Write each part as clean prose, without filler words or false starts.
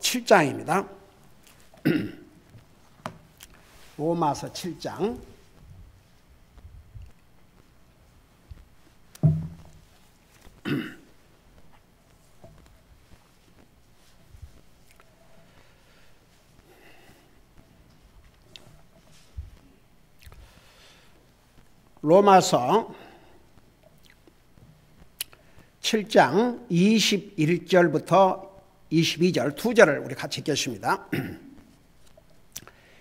7장입니다. 로마서 7장. 로마서 7장 21절부터 22절 두 절을 우리 같이 읽겠습니다.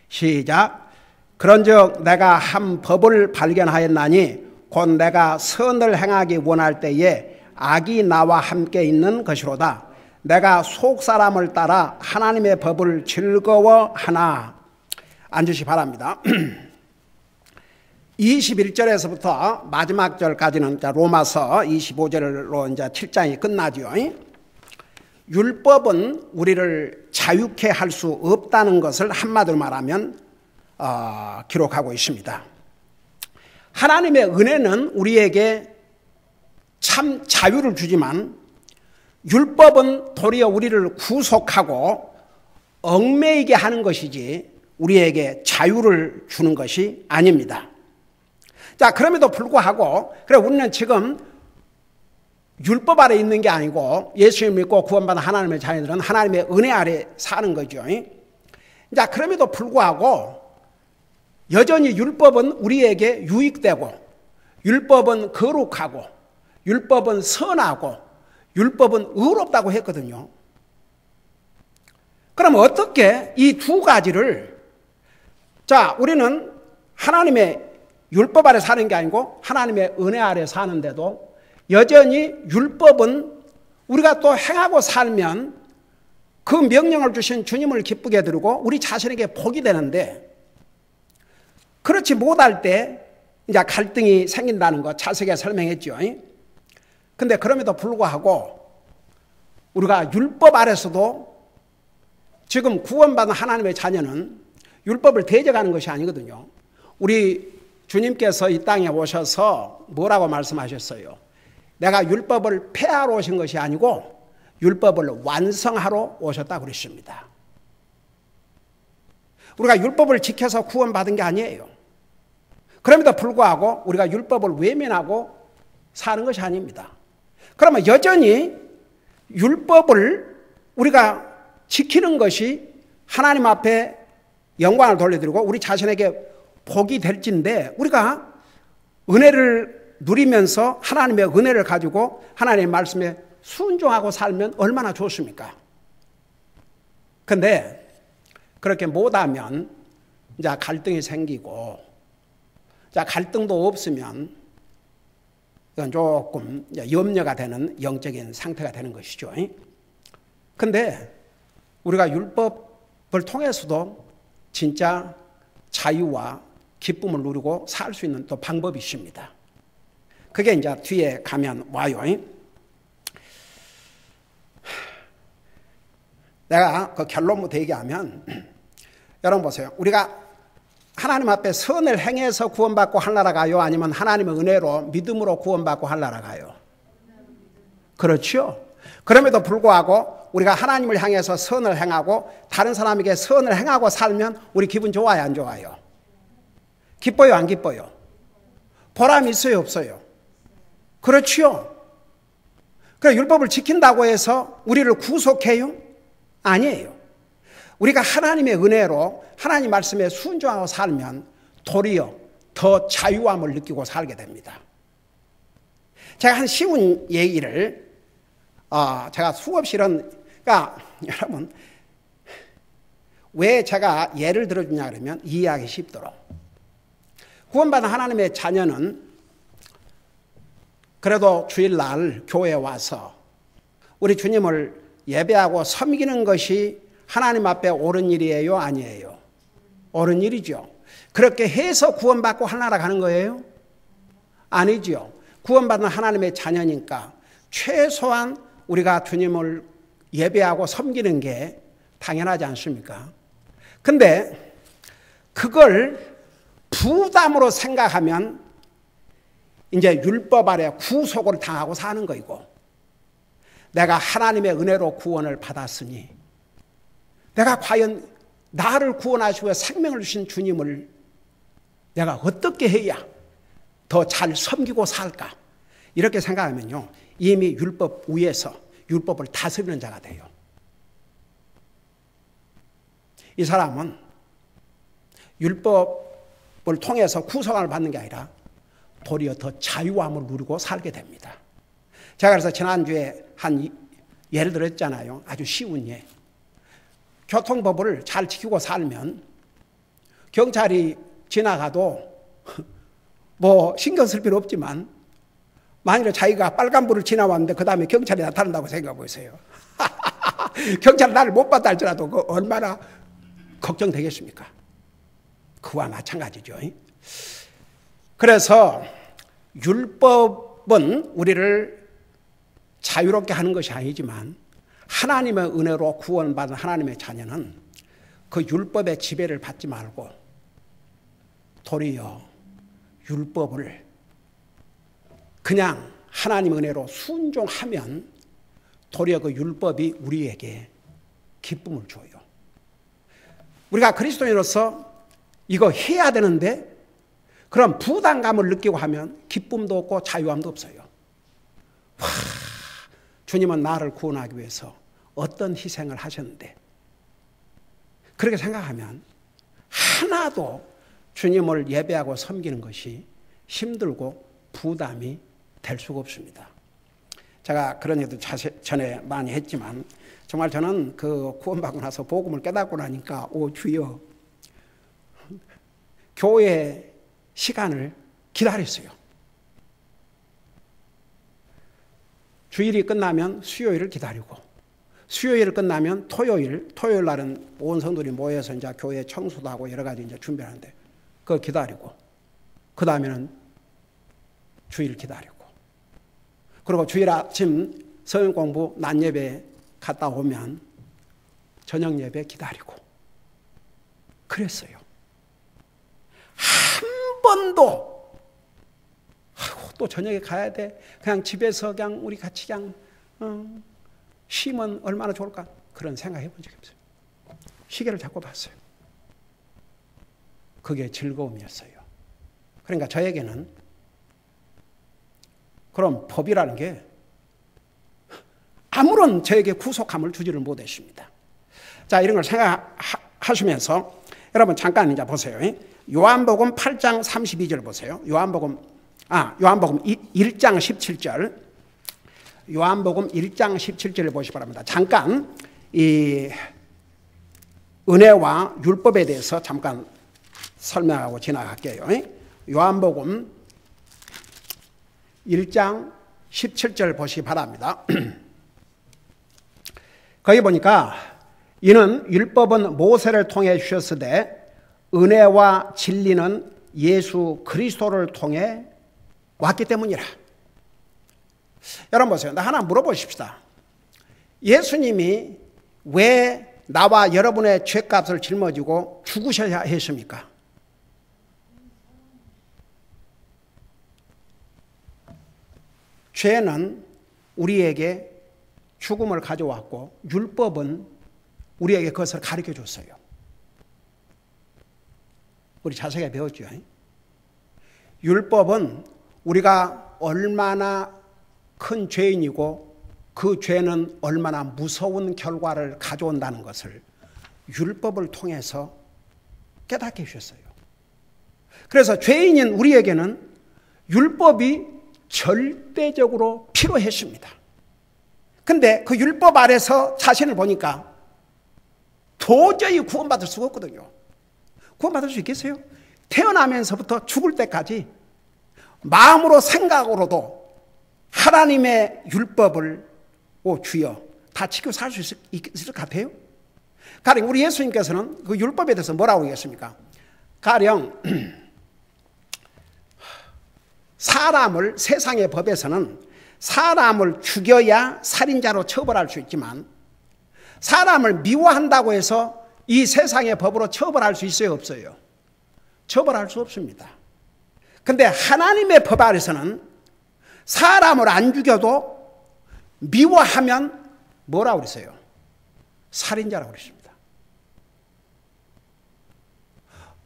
시작. 그런즉 내가 한 법을 발견하였나니 곧 내가 선을 행하기 원할 때에 악이 나와 함께 있는 것이로다. 내가 속사람을 따라 하나님의 법을 즐거워하나. 앉으시 바랍니다. 21절에서부터 마지막 절까지는 로마서 25절로 이제 7장이 끝나죠. 율법은 우리를 자유케 할 수 없다는 것을 한마디로 말하면 기록하고 있습니다. 하나님의 은혜는 우리에게 참 자유를 주지만 율법은 도리어 우리를 구속하고 얽매이게 하는 것이지 우리에게 자유를 주는 것이 아닙니다. 자, 그럼에도 불구하고 그래 우리는 지금 율법 아래 있는 게 아니고 예수님 믿고 구원받은 하나님의 자녀들은 하나님의 은혜 아래 사는 거죠. 자, 그럼에도 불구하고 여전히 율법은 우리에게 유익되고 율법은 거룩하고 율법은 선하고 율법은 의롭다고 했거든요. 그럼 어떻게 이 두 가지를 자, 우리는 하나님의 율법 아래 사는 게 아니고 하나님의 은혜 아래 사는데도 여전히 율법은 우리가 또 행하고 살면 그 명령을 주신 주님을 기쁘게 드리고 우리 자신에게 복이 되는데 그렇지 못할 때 이제 갈등이 생긴다는 거 자세하게 설명했죠. 근데 그럼에도 불구하고 우리가 율법 아래서도 지금 구원받은 하나님의 자녀는 율법을 대적하는 것이 아니거든요. 우리 주님께서 이 땅에 오셔서 뭐라고 말씀하셨어요? 내가 율법을 폐하러 오신 것이 아니고 율법을 완성하러 오셨다고 그랬습니다. 우리가 율법을 지켜서 구원받은 게 아니에요. 그럼에도 불구하고 우리가 율법을 외면하고 사는 것이 아닙니다. 그러면 여전히 율법을 우리가 지키는 것이 하나님 앞에 영광을 돌려드리고 우리 자신에게 복이 될진데 우리가 은혜를 누리면서 하나님의 은혜를 가지고 하나님의 말씀에 순종하고 살면 얼마나 좋습니까? 근데 그렇게 못하면 이제 갈등이 생기고 자, 갈등도 없으면 이건 조금 염려가 되는 영적인 상태가 되는 것이죠. 근데 우리가 율법을 통해서도 진짜 자유와 기쁨을 누리고 살 수 있는 또 방법이 있습니다. 그게 이제 뒤에 가면 와요. 내가 그 결론부터 얘기하면 여러분 보세요. 우리가 하나님 앞에 선을 행해서 구원받고 하늘나라 가요? 아니면 하나님의 은혜로 믿음으로 구원받고 하늘나라 가요? 그렇죠. 그럼에도 불구하고 우리가 하나님을 향해서 선을 행하고 다른 사람에게 선을 행하고 살면 우리 기분 좋아요, 안 좋아요? 기뻐요, 안 기뻐요? 보람이 있어요, 없어요? 그렇죠. 그래 율법을 지킨다고 해서 우리를 구속해요? 아니에요. 우리가 하나님의 은혜로 하나님 말씀에 순종하고 살면 도리어 더 자유함을 느끼고 살게 됩니다. 제가 한 쉬운 얘기를 제가 수없이 그러니까 여러분 왜 제가 예를 들어주냐 그러면 이해하기 쉽도록 구원받은 하나님의 자녀는 그래도 주일날 교회에 와서 우리 주님을 예배하고 섬기는 것이 하나님 앞에 옳은 일이에요? 아니에요? 옳은 일이죠. 그렇게 해서 구원받고 하늘나라 가는 거예요? 아니죠. 구원받은 하나님의 자녀니까 최소한 우리가 주님을 예배하고 섬기는 게 당연하지 않습니까? 근데 그걸 부담으로 생각하면 이제 율법 아래 구속을 당하고 사는 거이고 내가 하나님의 은혜로 구원을 받았으니 내가 과연 나를 구원하시고 생명을 주신 주님을 내가 어떻게 해야 더 잘 섬기고 살까? 이렇게 생각하면요, 이미 율법 위에서 율법을 다스리는 자가 돼요. 이 사람은 율법을 통해서 구속함을 받는 게 아니라 도리어 더 자유함을 누리고 살게 됩니다. 제가 그래서 지난주에 한 예를 들었잖아요. 아주 쉬운 예. 교통법을 잘 지키고 살면 경찰이 지나가도 뭐 신경 쓸 필요 없지만, 만일에 자기가 빨간불을 지나왔는데 그 다음에 경찰이 나타난다고 생각해 보세요. 경찰이 나를 못 봤다 할지라도 그 얼마나 걱정되겠습니까? 그와 마찬가지죠. 그래서 율법은 우리를 자유롭게 하는 것이 아니지만, 하나님의 은혜로 구원받은 하나님의 자녀는 그 율법의 지배를 받지 말고 도리어 율법을 그냥 하나님의 은혜로 순종하면 도리어 그 율법이 우리에게 기쁨을 줘요. 우리가 그리스도인으로서 이거 해야 되는데 그런 부담감을 느끼고 하면 기쁨도 없고 자유함도 없어요. 와, 주님은 나를 구원하기 위해서 어떤 희생을 하셨는데, 그렇게 생각하면 하나도 주님을 예배하고 섬기는 것이 힘들고 부담이 될 수가 없습니다. 제가 그런 얘기도 전에 많이 했지만, 정말 저는 그 구원받고 나서 복음을 깨닫고 나니까, 오 주여, 교회 시간을 기다렸어요. 주일이 끝나면 수요일을 기다리고, 수요일을 끝나면 토요일 날은 온 성도들이 모여서 이제 교회 청소도 하고 여러 가지 이제 준비하는데 그걸 기다리고, 그 다음에는 주일 기다리고, 그리고 주일 아침 성경 공부 낮 예배 갔다 오면 저녁 예배 기다리고 그랬어요. 한 번도 또 저녁에 가야 돼, 그냥 집에서 그냥 우리 같이 그냥 쉬면 얼마나 좋을까, 그런 생각 해본 적이 없어요. 시계를 자꾸 봤어요. 그게 즐거움이었어요. 그러니까 저에게는 그런 법이라는 게 아무런 저에게 구속함을 주지를 못했습니다. 자, 이런 걸 생각하시면서 여러분 잠깐 이제 보세요. 요한복음 8장 32절 보세요. 요한복음 1장 17절. 요한복음 1장 17절을 보시기 바랍니다. 잠깐 이 은혜와 율법에 대해서 잠깐 설명하고 지나갈게요. 요한복음 1장 17절 보시기 바랍니다. 거기 보니까 이는 율법은 모세를 통해 주셨으되 은혜와 진리는 예수 그리스도를 통해 왔기 때문이라. 여러분 보세요. 나 하나 물어보십시다. 예수님이 왜 나와 여러분의 죄값을 짊어지고 죽으셔야 했습니까? 죄는 우리에게 죽음을 가져왔고 율법은 우리에게 그것을 가르쳐 줬어요. 우리 자세하게 배웠죠. 율법은 우리가 얼마나 큰 죄인이고 그 죄는 얼마나 무서운 결과를 가져온다는 것을 율법을 통해서 깨닫게 해주셨어요. 그래서 죄인인 우리에게는 율법이 절대적으로 필요했습니다. 근데 그 율법 아래서 자신을 보니까 도저히 구원받을 수가 없거든요. 구원받을 수 있겠어요? 태어나면서부터 죽을 때까지 마음으로 생각으로도 하나님의 율법을 주여 다 지키고 살 수 있을 것 같아요? 가령 우리 예수님께서는 그 율법에 대해서 뭐라고 하겠습니까? 가령 사람을, 세상의 법에서는 사람을 죽여야 살인자로 처벌할 수 있지만 사람을 미워한다고 해서 이 세상의 법으로 처벌할 수 있어요, 없어요? 처벌할 수 없습니다. 근데 하나님의 법 아래서는 사람을 안 죽여도 미워하면 뭐라고 그랬어요? 살인자라고 그랬습니다.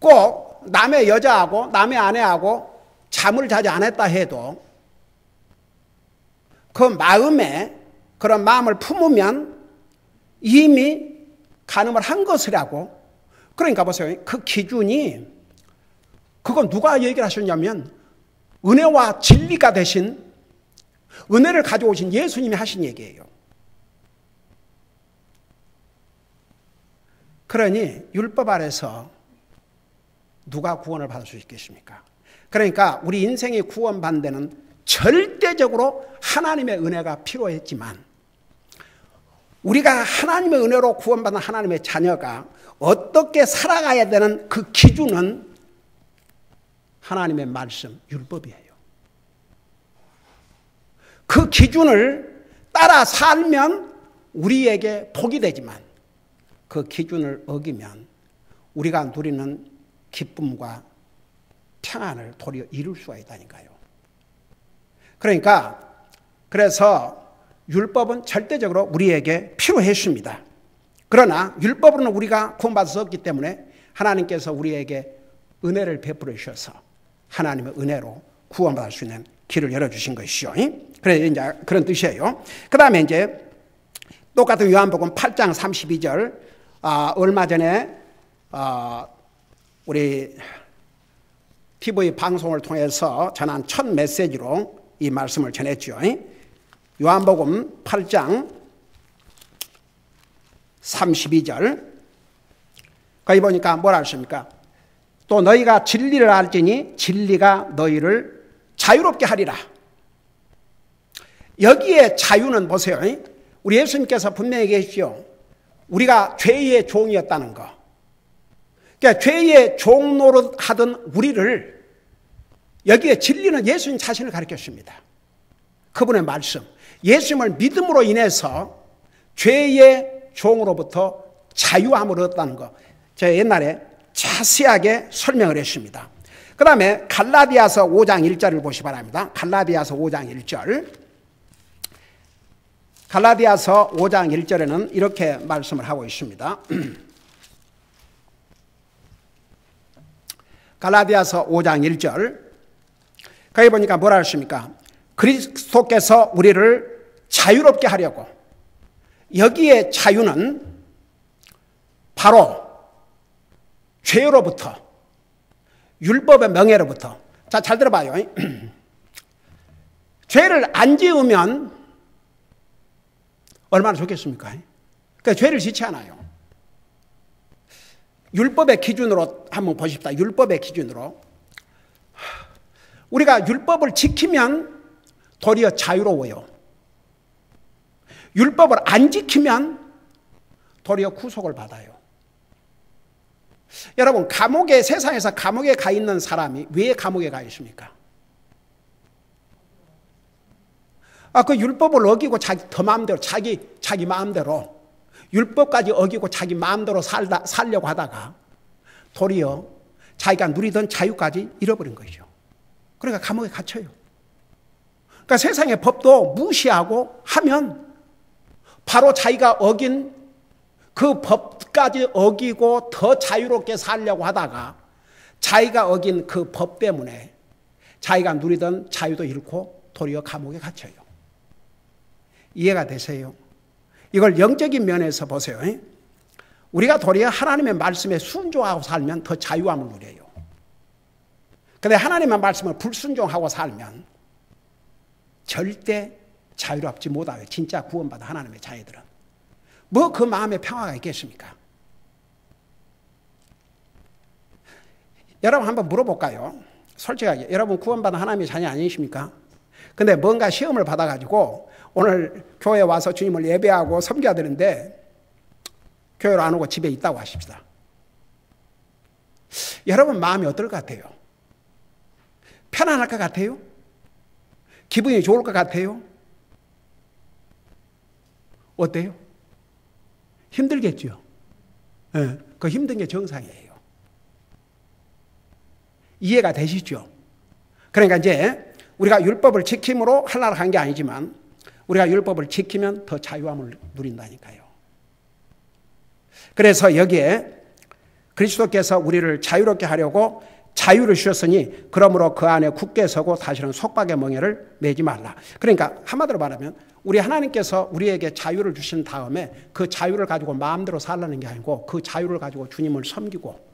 꼭 남의 여자하고 남의 아내하고 잠을 자지 않았다 해도 그 마음에 그런 마음을 품으면 이미 간음을 한 것이라고. 그러니까 보세요. 그 기준이 그건 누가 얘기를 하셨냐면 은혜와 진리가 되신 은혜를 가져오신 예수님이 하신 얘기예요. 그러니 율법 아래서 누가 구원을 받을 수 있겠습니까? 그러니까 우리 인생이 구원받는 데는 절대적으로 하나님의 은혜가 필요했지만 우리가 하나님의 은혜로 구원받은 하나님의 자녀가 어떻게 살아가야 되는 그 기준은 하나님의 말씀, 율법이에요. 그 기준을 따라 살면 우리에게 복이 되지만 그 기준을 어기면 우리가 누리는 기쁨과 평안을 도리어 이룰 수가 있다니까요. 그러니까 그래서 율법은 절대적으로 우리에게 필요했습니다. 그러나 율법으로는 우리가 구원받을 수 없기 때문에 하나님께서 우리에게 은혜를 베풀어 주셔서 하나님의 은혜로 구원받을 수 있는 길을 열어주신 것이죠. 그래서 이제 그런 뜻이에요. 그 다음에 이제 똑같은 요한복음 8장 32절, 얼마 전에 우리 TV 방송을 통해서 전한 첫 메시지로 이 말씀을 전했죠. 요한복음 8장 32절. 거기 보니까 뭐라 하십니까? 또 너희가 진리를 알지니 진리가 너희를 자유롭게 하리라. 여기에 자유는 보세요. 우리 예수님께서 분명히 계시죠. 우리가 죄의 종이었다는 거. 그러니까 죄의 종 노릇하던 우리를 여기에 진리는 예수님 자신을 가르쳤습니다. 그분의 말씀. 예수님을 믿음으로 인해서 죄의 종으로부터 자유함을 얻었다는 거. 제가 옛날에 자세하게 설명을 했습니다. 그 다음에 갈라디아서 5장 1절을 보시기 바랍니다. 갈라디아서 5장 1절. 갈라디아서 5장 1절에는 이렇게 말씀을 하고 있습니다. 갈라디아서 5장 1절. 거기 보니까 뭐라 하십니까? 그리스도께서 우리를 자유롭게 하려고. 여기에 자유는 바로 죄로부터, 율법의 명예로부터. 자, 잘 들어봐요. 죄를 안 지으면 얼마나 좋겠습니까? 그러니까 죄를 짓지 않아요. 율법의 기준으로 한번 보십시다. 율법의 기준으로. 우리가 율법을 지키면 도리어 자유로워요. 율법을 안 지키면 도리어 구속을 받아요. 여러분, 세상에서 감옥에 가 있는 사람이 왜 감옥에 가 있습니까? 그 율법을 어기고 더 마음대로, 자기 마음대로, 율법까지 어기고 자기 마음대로 살려고 하다가 도리어 자기가 누리던 자유까지 잃어버린 거죠. 그러니까 감옥에 갇혀요. 그러니까 세상의 법도 무시하고 하면 바로 자기가 어긴 그 법까지 어기고 더 자유롭게 살려고 하다가 자기가 어긴 그 법 때문에 자기가 누리던 자유도 잃고 도리어 감옥에 갇혀요. 이해가 되세요? 이걸 영적인 면에서 보세요. 우리가 도리어 하나님의 말씀에 순종하고 살면 더 자유함을 누려요. 그런데 하나님의 말씀을 불순종하고 살면 절대 자유롭지 못해요. 진짜 구원받은 하나님의 자녀들은. 뭐 그 마음에 평화가 있겠습니까? 여러분 한번 물어볼까요? 솔직하게 여러분 구원받은 하나님의 자녀 아니십니까? 근데 뭔가 시험을 받아가지고 오늘 교회에 와서 주님을 예배하고 섬겨야 되는데 교회로 안 오고 집에 있다고 하십시다. 여러분 마음이 어떨 것 같아요? 편안할 것 같아요? 기분이 좋을 것 같아요? 어때요? 힘들겠죠? 네, 그 힘든 게 정상이에요. 이해가 되시죠? 그러니까 이제 우리가 율법을 지킴으로 하려고 한 게 아니지만 우리가 율법을 지키면 더 자유함을 누린다니까요. 그래서 여기에 그리스도께서 우리를 자유롭게 하려고 자유를 주셨으니 그러므로 그 안에 굳게 서고 다시는 속박의 멍에를 매지 말라. 그러니까 한마디로 말하면 우리 하나님께서 우리에게 자유를 주신 다음에 그 자유를 가지고 마음대로 살라는 게 아니고 그 자유를 가지고 주님을 섬기고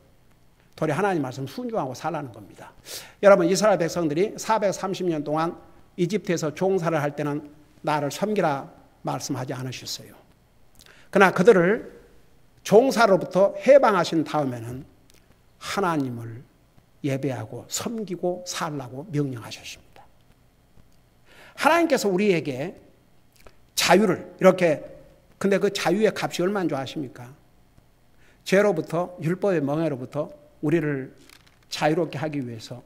도리 하나님 말씀 순종하고 살라는 겁니다. 여러분, 이스라엘 백성들이 430년 동안 이집트에서 종살을 할 때는 나를 섬기라 말씀하지 않으셨어요. 그러나 그들을 종사로부터 해방하신 다음에는 하나님을 예배하고 섬기고 살라고 명령하셨습니다. 하나님께서 우리에게 자유를 이렇게, 근데 그 자유의 값이 얼마인 줄 아십니까? 죄로부터, 율법의 멍에로부터 우리를 자유롭게 하기 위해서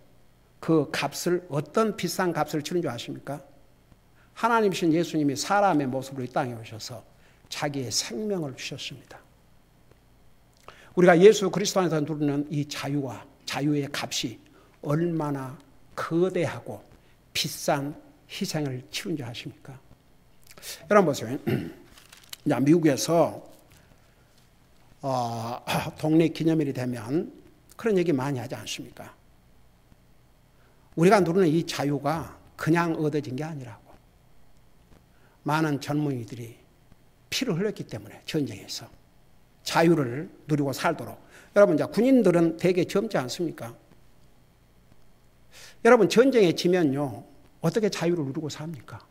그 값을, 어떤 비싼 값을 치른 줄 아십니까? 하나님이신 예수님이 사람의 모습으로 이 땅에 오셔서 자기의 생명을 주셨습니다. 우리가 예수 그리스도 안에서 누리는 이 자유와 자유의 값이 얼마나 거대하고 비싼 희생을 치른 줄 아십니까? 여러분 보세요. 미국에서 독립기념일이 되면 그런 얘기 많이 하지 않습니까? 우리가 누리는 이 자유가 그냥 얻어진 게 아니라고. 많은 젊은이들이 피를 흘렸기 때문에 전쟁에서 자유를 누리고 살도록. 여러분, 이제 군인들은 되게 젊지 않습니까? 여러분, 전쟁에 지면요, 어떻게 자유를 누리고 삽니까?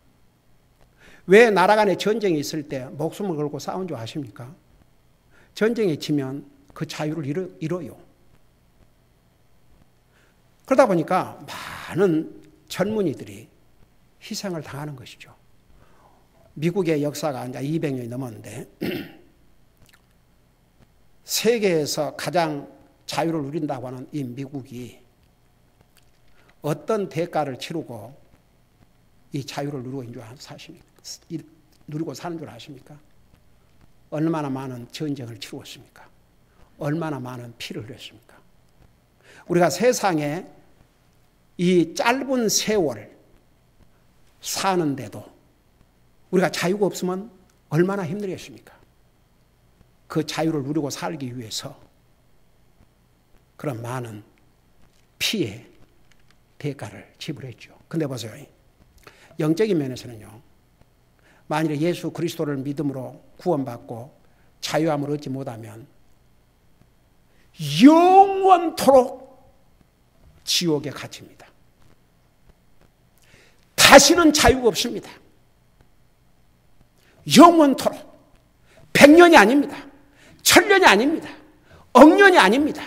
왜 나라 간에 전쟁이 있을 때 목숨을 걸고 싸운 줄 아십니까? 전쟁에 지면 그 자유를 잃어요. 그러다 보니까 많은 젊은이들이 희생을 당하는 것이죠. 미국의 역사가 이제 200년이 넘었는데 세계에서 가장 자유를 누린다고 하는 이 미국이 어떤 대가를 치르고 이 자유를 누리고 사는 줄 아십니까? 얼마나 많은 전쟁을 치루었습니까? 얼마나 많은 피를 흘렸습니까? 우리가 세상에 이 짧은 세월 사는데도 우리가 자유가 없으면 얼마나 힘들겠습니까? 그 자유를 누리고 살기 위해서 그런 많은 피의 대가를 지불했죠. 근데 보세요. 영적인 면에서는요, 만일에 예수 그리스도를 믿음으로 구원받고 자유함을 얻지 못하면 영원토록 지옥에 갇힙니다. 다시는 자유가 없습니다. 영원토록. 100년이 아닙니다. 1000년이 아닙니다. 억년이 아닙니다.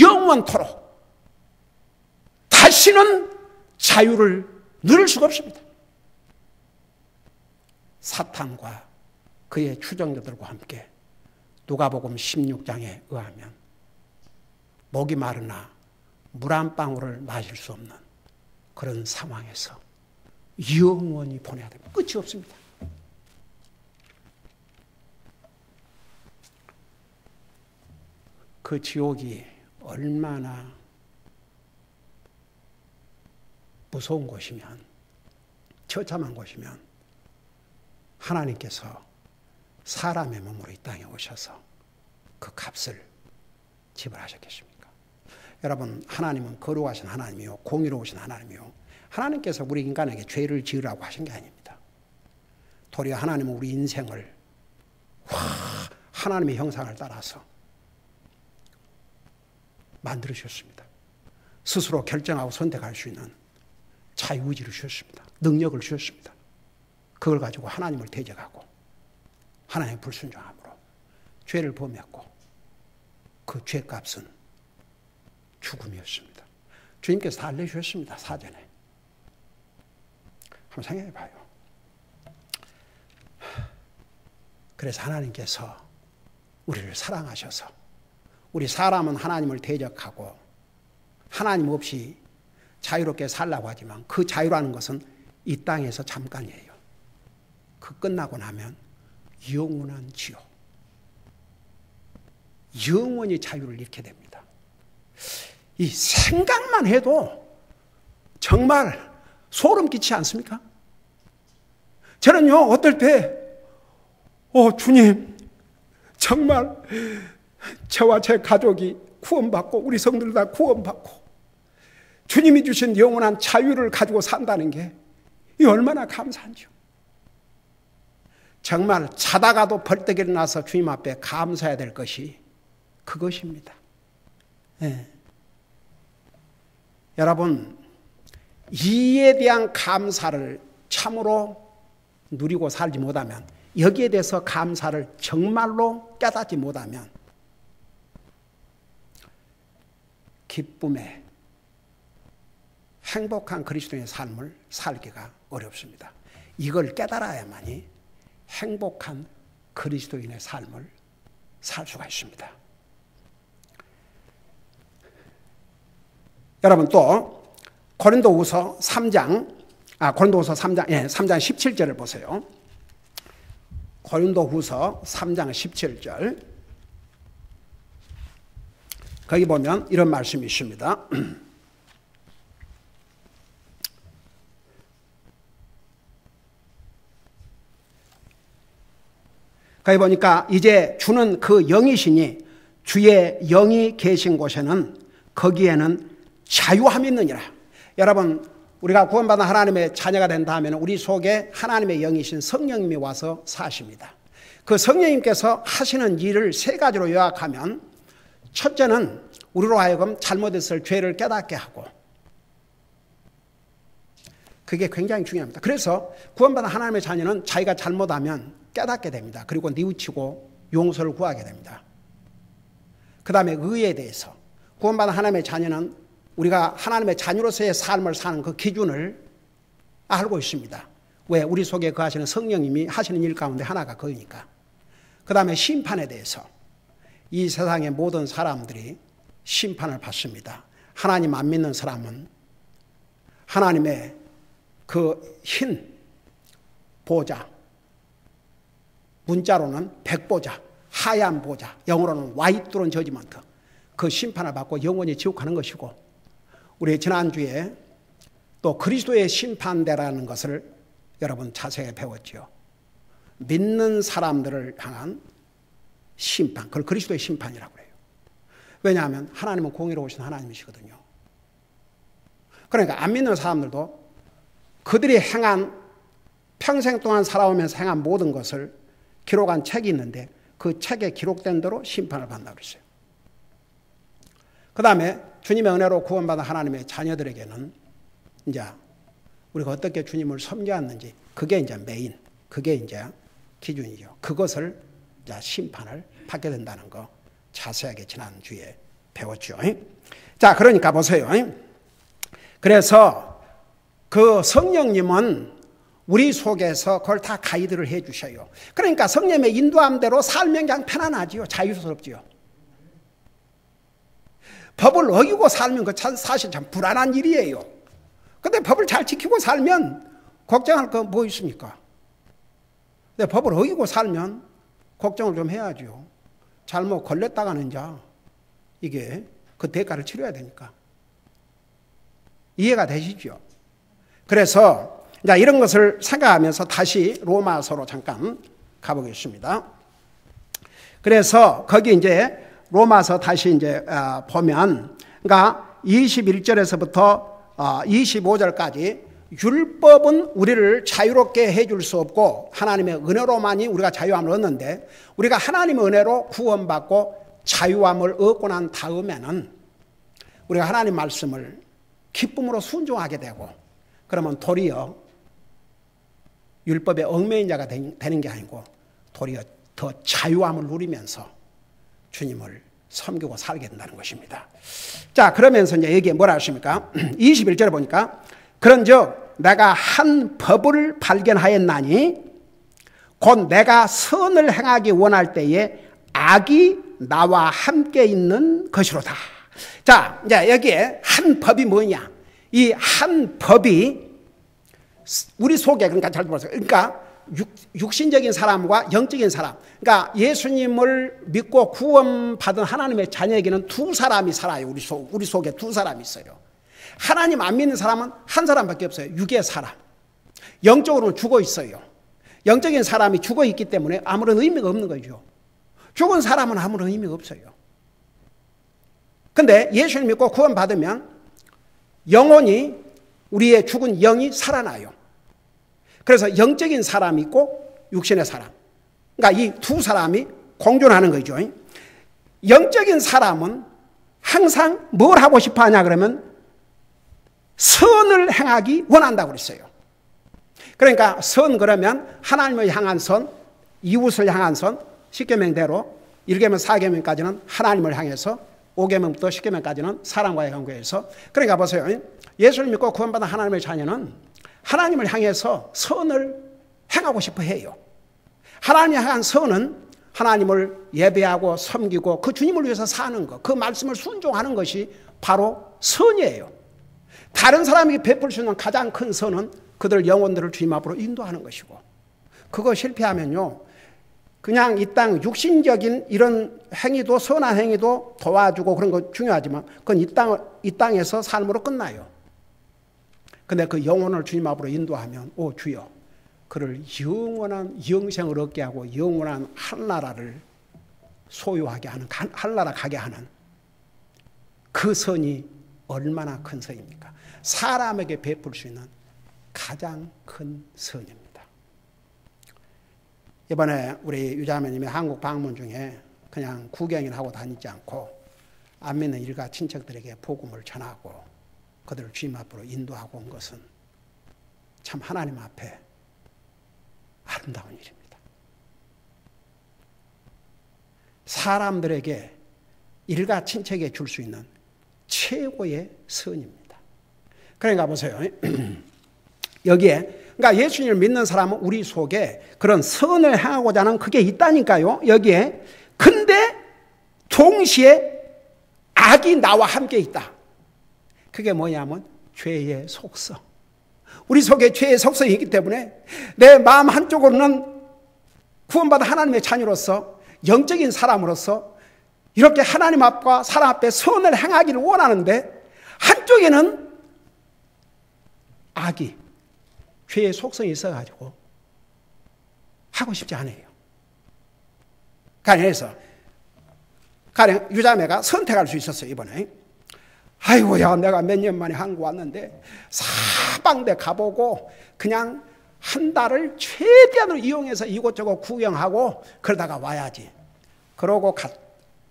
영원토록 다시는 자유를 누릴 수가 없습니다. 사탄과 그의 추종자들과 함께 누가복음 16장에 의하면 목이 마르나 물 한 방울을 마실 수 없는 그런 상황에서 영원히 보내야 됩니다. 끝이 없습니다. 그 지옥이 얼마나 무서운 곳이면, 처참한 곳이면 하나님께서 사람의 몸으로 이 땅에 오셔서 그 값을 지불하셨겠습니까? 여러분, 하나님은 거룩하신 하나님이요, 공의로우신 하나님이요, 하나님께서 우리 인간에게 죄를 지으라고 하신 게 아닙니다. 도리어 하나님은 우리 인생을 하나님의 형상을 따라서 만들으셨습니다. 스스로 결정하고 선택할 수 있는 자유의지를 주셨습니다. 능력을 주셨습니다. 그걸 가지고 하나님을 대적하고 하나님의 불순종함으로 죄를 범했고 그 죄값은 죽음이었습니다. 주님께서 다 알려주셨습니다. 사전에. 한번 생각해 봐요. 그래서 하나님께서 우리를 사랑하셔서, 우리 사람은 하나님을 대적하고 하나님 없이 자유롭게 살라고 하지만 그 자유라는 것은 이 땅에서 잠깐이에요. 그 끝나고 나면 영원한 지옥, 영원히 자유를 잃게 됩니다. 이 생각만 해도 정말 소름 끼치지 않습니까? 저는요, 어떨 때 주님, 정말 저와 제 가족이 구원받고 우리 성도들 다 구원받고 주님이 주신 영원한 자유를 가지고 산다는 게 이 얼마나 감사한지요. 정말 자다가도 벌떡 일어나서 주님 앞에 감사해야 될 것이 그것입니다. 네. 여러분, 이에 대한 감사를 참으로 누리고 살지 못하면, 여기에 대해서 감사를 정말로 깨닫지 못하면 기쁨에 행복한 그리스도인의 삶을 살기가 어렵습니다. 이걸 깨달아야만이 행복한 그리스도인의 삶을 살 수가 있습니다. 여러분, 또 고린도후서 3장 17절을 보세요. 고린도후서 3장 17절. 거기 보면 이런 말씀이 있습니다. 거기 보니까 이제 주는 그 영이시니 주의 영이 계신 곳에는 거기에는 자유함이 있느니라. 여러분, 우리가 구원받은 하나님의 자녀가 된다 하면 우리 속에 하나님의 영이신 성령님이 와서 사십니다. 그 성령님께서 하시는 일을 세 가지로 요약하면, 첫째는 우리로 하여금 잘못했을 죄를 깨닫게 하고, 그게 굉장히 중요합니다. 그래서 구원받은 하나님의 자녀는 자기가 잘못하면 깨닫게 됩니다. 그리고 뉘우치고 용서를 구하게 됩니다. 그 다음에 의에 대해서, 구원받은 하나님의 자녀는 우리가 하나님의 자녀로서의 삶을 사는 그 기준을 알고 있습니다. 왜? 우리 속에 거하시는 성령님이 하시는 일 가운데 하나가 그이니까. 그 다음에 심판에 대해서, 이 세상의 모든 사람들이 심판을 받습니다. 하나님 안 믿는 사람은 하나님의 그 흰 보좌, 문자로는 백보좌, 하얀 보좌, 영어로는 화이트 론 저지먼트, 그 심판을 받고 영원히 지옥 가는 것이고, 우리 지난주에 또 그리스도의 심판대라는 것을 여러분 자세히 배웠죠. 믿는 사람들을 향한 심판, 그걸 그리스도의 심판이라고 해요. 왜냐하면 하나님은 공의로우신 하나님이시거든요. 그러니까 안 믿는 사람들도 그들이 행한, 평생 동안 살아오면서 행한 모든 것을 기록한 책이 있는데 그 책에 기록된 대로 심판을 받는다고 그랬어요. 그 다음에 주님의 은혜로 구원받은 하나님의 자녀들에게는 이제 우리가 어떻게 주님을 섬겨왔는지, 그게 이제 메인, 그게 이제 기준이죠. 그것을 이제 심판을 받게 된다는 거 자세하게 지난주에 배웠죠. 자, 그러니까 보세요. 그래서 그 성령님은 우리 속에서 그걸 다 가이드를 해 주셔요. 그러니까 성령의 인도함대로 살면 그냥 편안하지요. 자유스럽지요. 법을 어기고 살면 그 사실 참 불안한 일이에요. 근데 법을 잘 지키고 살면 걱정할 거 뭐 있습니까? 근데 법을 어기고 살면 걱정을 좀 해야죠. 잘못 걸렸다가는 자 이게 그 대가를 치러야 되니까. 이해가 되시죠? 그래서 이런 것을 생각하면서 다시 로마서로 잠깐 가보겠습니다. 그래서 거기 이제 로마서 다시 이제 보면, 그러니까 21절에서부터 25절까지 율법은 우리를 자유롭게 해줄 수 없고 하나님의 은혜로만이 우리가 자유함을 얻는데, 우리가 하나님의 은혜로 구원받고 자유함을 얻고 난 다음에는 우리가 하나님 말씀을 기쁨으로 순종하게 되고, 그러면 도리어 율법의 얽매인 자가 되는 게 아니고 도리어 더 자유함을 누리면서 주님을 섬기고 살게 된다는 것입니다. 자, 그러면서 이제 여기에 뭐라 하십니까? 21절에 보니까, 그런즉 내가 한 법을 발견하였나니 곧 내가 선을 행하기 원할 때에 악이 나와 함께 있는 것이로다. 자, 이제 여기에 한 법이 뭐냐? 이 한 법이 우리 속에, 그러니까 잘 보세요. 그러니까 육신적인 사람과 영적인 사람, 그러니까 예수님을 믿고 구원받은 하나님의 자녀에게는 두 사람이 살아요. 우리 속에 두 사람이 있어요. 하나님 안 믿는 사람은 한 사람밖에 없어요. 육의 사람. 영적으로는 죽어 있어요. 영적인 사람이 죽어 있기 때문에 아무런 의미가 없는 거죠. 죽은 사람은 아무런 의미가 없어요. 근데 예수를 믿고 구원받으면 영혼이, 우리의 죽은 영이 살아나요. 그래서 영적인 사람이 있고 육신의 사람. 그러니까 이 두 사람이 공존하는 거죠. 영적인 사람은 항상 뭘 하고 싶어 하냐 그러면 선을 행하기 원한다고 그랬어요. 그러니까 선 그러면 하나님을 향한 선, 이웃을 향한 선, 10계명대로 1계명 4계명까지는 하나님을 향해서 5계명부터 10계명까지는 사람과의 관계에서. 그러니까 보세요. 예수를 믿고 구원받은 하나님의 자녀는 하나님을 향해서 선을 행하고 싶어 해요. 하나님을 향한 선은 하나님을 예배하고 섬기고 그 주님을 위해서 사는 것, 그 말씀을 순종하는 것이 바로 선이에요. 다른 사람에게 베풀 수 있는 가장 큰 선은 그들 영혼들을 주님 앞으로 인도하는 것이고, 그거 실패하면요 그냥 이 땅 육신적인 이런 행위도, 선한 행위도 도와주고 그런 거 중요하지만 그건 이 땅에서 삶으로 끝나요. 근데 그 영혼을 주님 앞으로 인도하면 오 주여, 그를 영원한 영생을 얻게 하고 영원한 한나라를 소유하게 하는, 한나라 가게 하는 그 선이 얼마나 큰 선입니까? 사람에게 베풀 수 있는 가장 큰 선입니다. 이번에 우리 유자매님이 한국 방문 중에 그냥 구경이나 하고 다니지 않고 안 믿는 일가 친척들에게 복음을 전하고 그들을 주님 앞으로 인도하고 온 것은 참 하나님 앞에 아름다운 일입니다. 사람들에게 일가 친척에게 줄 수 있는 최고의 선입니다. 그러니까 보세요. 여기에 그러니까 예수님을 믿는 사람은 우리 속에 그런 선을 행하고자 하는 그게 있다니까요. 여기에. 근데 동시에 악이 나와 함께 있다. 그게 뭐냐면 죄의 속성. 우리 속에 죄의 속성이 있기 때문에 내 마음 한쪽으로는 구원받은 하나님의 자녀로서, 영적인 사람으로서 이렇게 하나님 앞과 사람 앞에 선을 행하기를 원하는데 한쪽에는 악이, 죄의 속성이 있어가지고 하고 싶지 않아요. 그래서 가령 유자매가 선택할 수 있었어요. 이번에 아이고야, 내가 몇 년 만에 한국 왔는데 사방대 가보고 그냥 한 달을 최대한으로 이용해서 이곳저곳 구경하고 그러다가 와야지. 그러고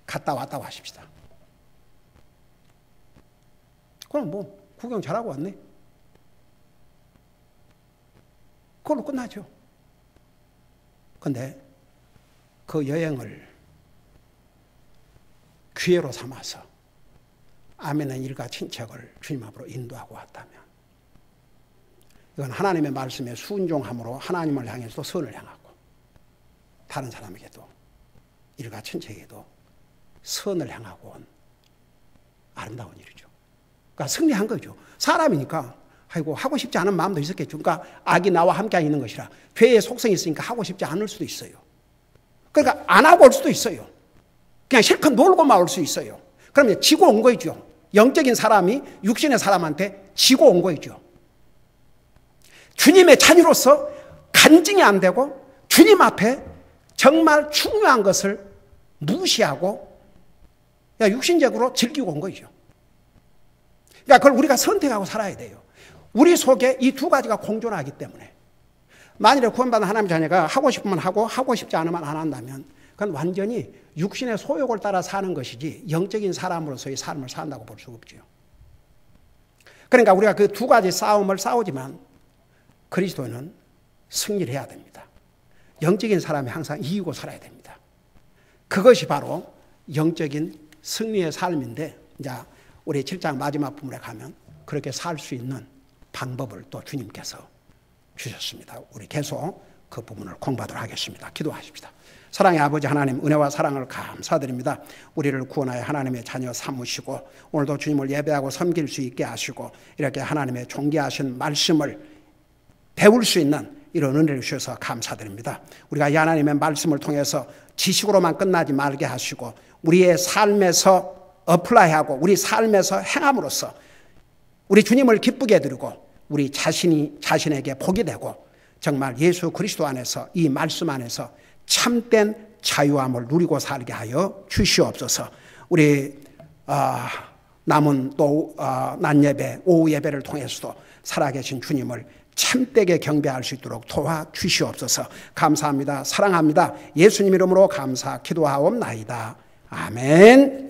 갔다 왔다고 하십시다. 그럼 뭐 구경 잘하고 왔네. 그걸로 끝나죠. 근데 그 여행을 기회로 삼아서 아멘은 일가 친척을 주님 앞으로 인도하고 왔다면 이건 하나님의 말씀에 순종함으로 하나님을 향해서 선을 향하고 다른 사람에게도 일가 친척에게도 선을 향하고 온 아름다운 일이죠. 그러니까 승리한 거죠. 사람이니까 아이고 하고 싶지 않은 마음도 있었겠죠. 그러니까 악이 나와 함께 있는 것이라 죄의 속성이 있으니까 하고 싶지 않을 수도 있어요. 그러니까 안 하고 올 수도 있어요. 그냥 실컷 놀고만 올 수 있어요. 그러면 지고 온 거죠. 영적인 사람이 육신의 사람한테 지고 온 거죠. 주님의 자녀로서 간증이 안 되고 주님 앞에 정말 중요한 것을 무시하고 육신적으로 즐기고 온 거죠. 그러니까 그걸 우리가 선택하고 살아야 돼요. 우리 속에 이 두 가지가 공존하기 때문에 만일에 구원받은 하나님의 자녀가 하고 싶으면 하고 하고 싶지 않으면 안 한다면 그건 완전히 육신의 소욕을 따라 사는 것이지 영적인 사람으로서의 삶을 산다고 볼 수 없죠. 그러니까 우리가 그 두 가지 싸움을 싸우지만 그리스도는 승리를 해야 됩니다. 영적인 사람이 항상 이기고 살아야 됩니다. 그것이 바로 영적인 승리의 삶인데 이제 우리 7장 마지막 부분에 가면 그렇게 살 수 있는 방법을 또 주님께서 주셨습니다. 우리 계속 그 부분을 공부하도록 하겠습니다. 기도하십시다. 사랑의 아버지 하나님, 은혜와 사랑을 감사드립니다. 우리를 구원하여 하나님의 자녀 삼으시고 오늘도 주님을 예배하고 섬길 수 있게 하시고 이렇게 하나님의 존귀하신 말씀을 배울 수 있는 이런 은혜를 주셔서 감사드립니다. 우리가 이 하나님의 말씀을 통해서 지식으로만 끝나지 말게 하시고 우리의 삶에서 어플라이하고 우리 삶에서 행함으로써 우리 주님을 기쁘게 해드리고 우리 자신에게 복이 되고 정말 예수 그리스도 안에서 이 말씀 안에서 참된 자유함을 누리고 살게 하여 주시옵소서. 우리 남은 또 낮 예배, 오후 예배를 통해서도 살아계신 주님을 참되게 경배할 수 있도록 도와주시옵소서. 감사합니다. 사랑합니다. 예수님 이름으로 감사 기도하옵나이다. 아멘.